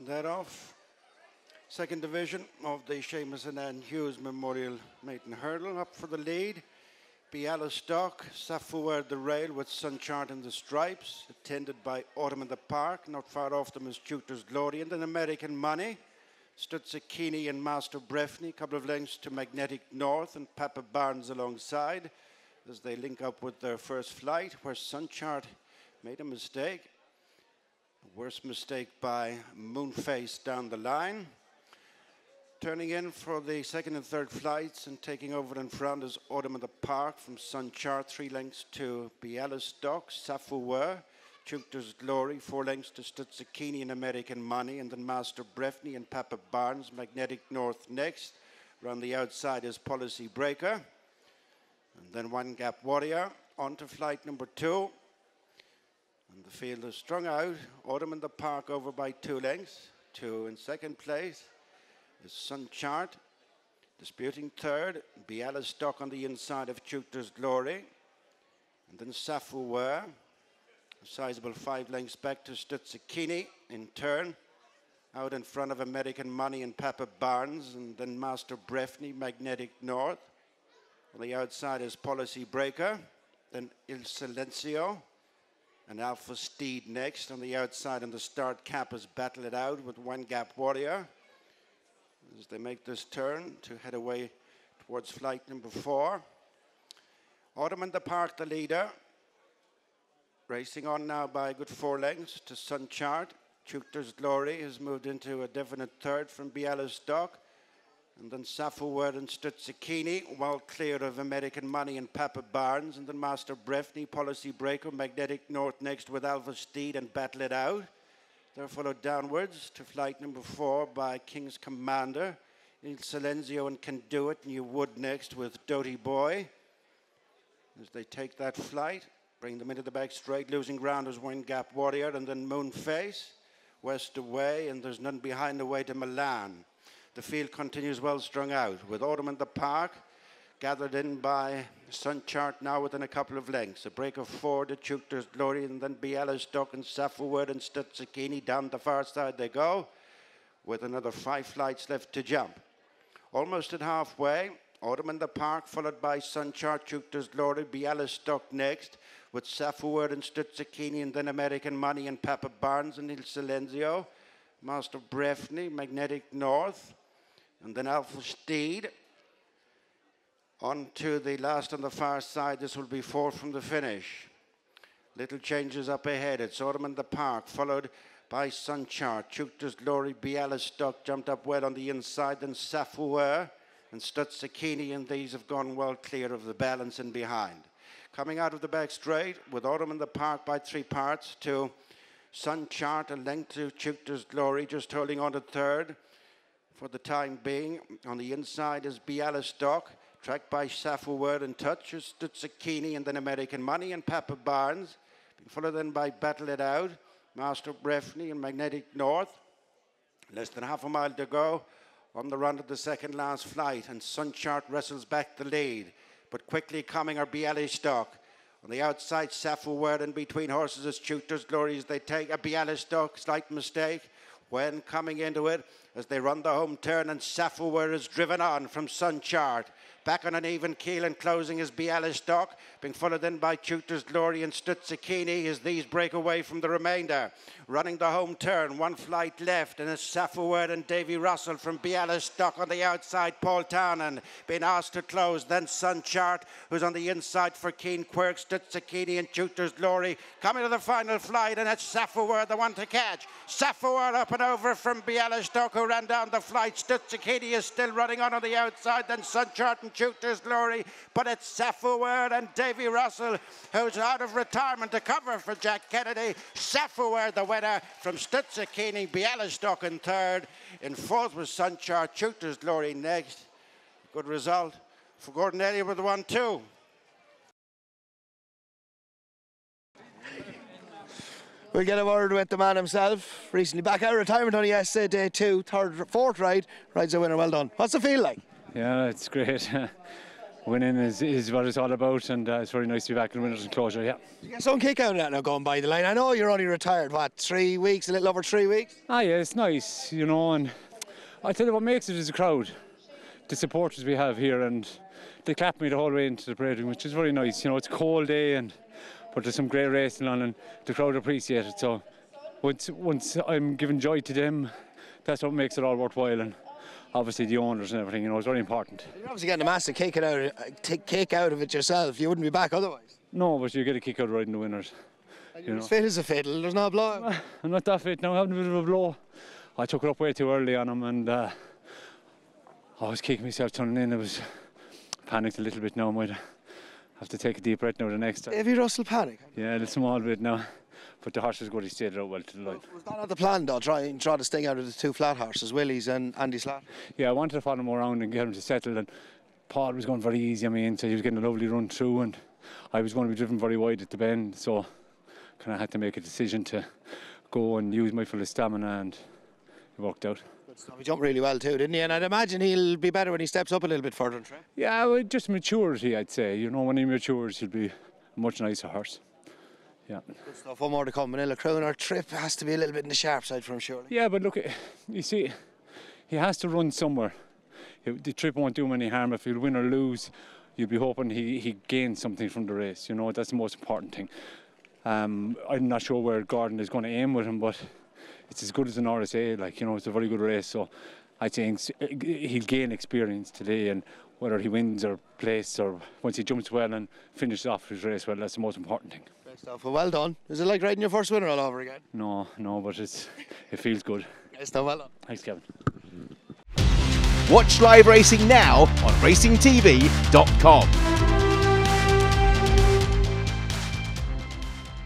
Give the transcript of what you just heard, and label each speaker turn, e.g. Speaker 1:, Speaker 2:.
Speaker 1: Thereof, second division of the Seamus and Ann Hughes Memorial Maiden Hurdle. Up for the lead, Bialystok, Sa Fureur the rail with Sunchart in the stripes, attended by Autumn in the Park. Not far off them is Tutor's Glory and then American Money. Stutzikini and Master Breffney, a couple of lengths to Magnetic North and Papa Barnes alongside as they link up with their first flight, where Sunchart made a mistake. Worst mistake by Moonface down the line. Turning in for the second and third flights and taking over in front is Autumn in the Park from Sunchart, 3 lengths to Bialystok, Sa Fureur, Tutor's Glory, 4 lengths to Stutzikini and American Money, and then Master Breffney and Papa Barnes, Magnetic North next. Around the outside is Policy Breaker. And then One Gap Warrior on to flight number 2. And the field is strung out. Autumn in the Park over by 2 lengths. 2 in second place is Sunchart. Disputing third, Bialystok on the inside of Tutor's Glory. And then Sa Fureur, a sizable 5 lengths back to Stutzikini in turn. Out in front of American Money and Papa Barnes. And then Master Breffney, Magnetic North. On the outside is Policy Breaker. Then Il Silencio. And Alpha Steed next. On the outside and the start cap is Battle It Out with One Gap Warrior as they make this turn to head away towards flight number 4. Autumn in the Park, the leader. Racing on now by a good 4 lengths to Sunchart. Tutor's Glory has moved into a definite third from Bialystok. And then Sa Fureur and Stutzikini, well clear of American Money and Papa Barnes. And then Master Breffney, Policy Breaker, Magnetic North next with Alpha Steed and Battle It Out. They're followed downwards to flight number 4 by King's Commander, Il Silenzio and Can Do It, and You Would next with Doty Boy. As they take that flight, bring them into the back straight, losing ground as One Gap Warrior, and then Moonface, west away, and there's none behind the way to Milan. The field continues well strung out, with Autumn in the Park gathered in by Sunchart now within a couple of lengths. A break of 4 to Tutor's Glory, and then Bialystok and Sa Fureur and Stutzikini. Down the far side they go, with another 5 flights left to jump. Almost at halfway, Autumn in the Park, followed by Sunchart, Tutor's Glory, Bialystok next, with Sa Fureur and Stutzikini, and then American Money and Papa Barnes and Il Silenzio. Master Breffney, Magnetic North, and then Alpha Steed. On to the last on the far side. This will be 4 from the finish. Little changes up ahead. It's Autumn in the Park, followed by Sunchart. Tutor's Glory, Bialystok jumped up well on the inside. Then Sa Fureur and Stutzikini, and these have gone well clear of the balance and behind. Coming out of the back straight with Autumn in the Park by 3 parts to Sunchart, a length to Tutor's Glory, just holding on to third for the time being. On the inside is Bialystok, tracked by Sa Fureur and Touch, Stutzikini, and then American Money and Papa Barnes. Being followed then by Battle It Out, Master Breffney and Magnetic North. Less than half a mile to go on the run of the second last flight, and Sunchart wrestles back the lead. But quickly coming are Bialystok. On the outside, Sa Fureur, and between horses is Tutor's Glory as they take a Bialystok. Slight mistake when coming into it as they run the home turn, and Sa Fureur is driven on from Sunchart. Back on an even keel and closing is Bialystok, being followed in by Tutor's Glory and Stutzikini as these break away from the remainder. Running the home turn, 1 flight left, and it's Sa Fureur and Davy Russell from Bialystok on the outside. Paul Townend being asked to close, then Sunchart, who's on the inside for Keen Quirk, Stutzikini and Tutor's Glory. Coming to the final flight, and it's Sa Fureur, the one to catch. Sa Fureur up and over from Bialystok, who ran down the flight. Stutzikini is still running on the outside, then Sunchart and Tutor's Glory, but it's Sa Fureur and Davy Russell, who's out of retirement to cover for Jack Kennedy. Sa Fureur, the winner from Stutzikini, Bialystok in third. In fourth was Sunchart, Tutor's Glory next. Good result for Gordon Elliott with the 1-2.
Speaker 2: We'll get a word with the man himself. Recently back out of retirement on yesterday, day 2, 4th ride. Rides a winner, well done. What's the feel like?
Speaker 3: Yeah, it's great. winning is what it's all about, and it's very nice to be back in winners' enclosure. Yeah.
Speaker 2: You get some kick out of that now going by the line. I know you're only retired, what, 3 weeks, a little over 3 weeks?
Speaker 3: Ah, yeah, it's nice, you know, and I tell you what makes it is the crowd, the supporters we have here, and they clap me the whole way into the parade, which is very nice. You know, it's a cold day, but there's some great racing on, and the crowd appreciate it. So once I'm giving joy to them, that's what makes it all worthwhile. And obviously the owners and everything, you know, it's very important.
Speaker 2: You're obviously getting a massive kick out of it yourself. You wouldn't be back otherwise.
Speaker 3: No, but you get a kick out of riding the winners.
Speaker 2: You're as fit as a fiddle. There's no blow.
Speaker 3: I'm not that fit now. I'm having a bit of a blow. I took it up way too early on him, and I was kicking myself turning in. I was panicked a little bit now. I might have to take a deep breath now the next time.
Speaker 2: Davy Russell panic?
Speaker 3: Yeah, a little small bit now. But the horse was good. He stayed out well to the line.
Speaker 2: Was that not the plan, though? Try the sting out of the 2 flat horses, Willie's and Andy Slatt?
Speaker 3: Yeah, I wanted to follow him around and get him to settle. And Paul was going very easy on me in, so he was getting a lovely run through. And I was going to be driven very wide at the bend, so kind of had to make a decision to go and use my full stamina, and it worked out.
Speaker 2: He jumped really well too, didn't he? And I'd imagine he'll be better when he steps up a little bit further in track.
Speaker 3: Yeah, well, just maturity, I'd say. You know, when he matures, he'll be a much nicer horse. Yeah.
Speaker 2: Good stuff. One more to come. Manila Crooner trip has to be a little bit in the sharp side for him, surely.
Speaker 3: Yeah, but look, you see, he has to run somewhere. The trip won't do him any harm. If he'll win or lose, you'll be hoping he gains something from the race. You know, that's the most important thing. I'm not sure where Gordon is going to aim with him, but it's as good as an RSA. Like, you know, it's a very good race. So I think he'll gain experience today, and whether he wins or places, or once he jumps well and finishes off his race well, that's the most important thing.
Speaker 2: Great stuff. Well done. Is it like riding your first winner all over again?
Speaker 3: No, but it feels good.
Speaker 2: Great stuff. Well done.
Speaker 3: Thanks, Kevin.
Speaker 4: Watch live racing now on racingtv.com.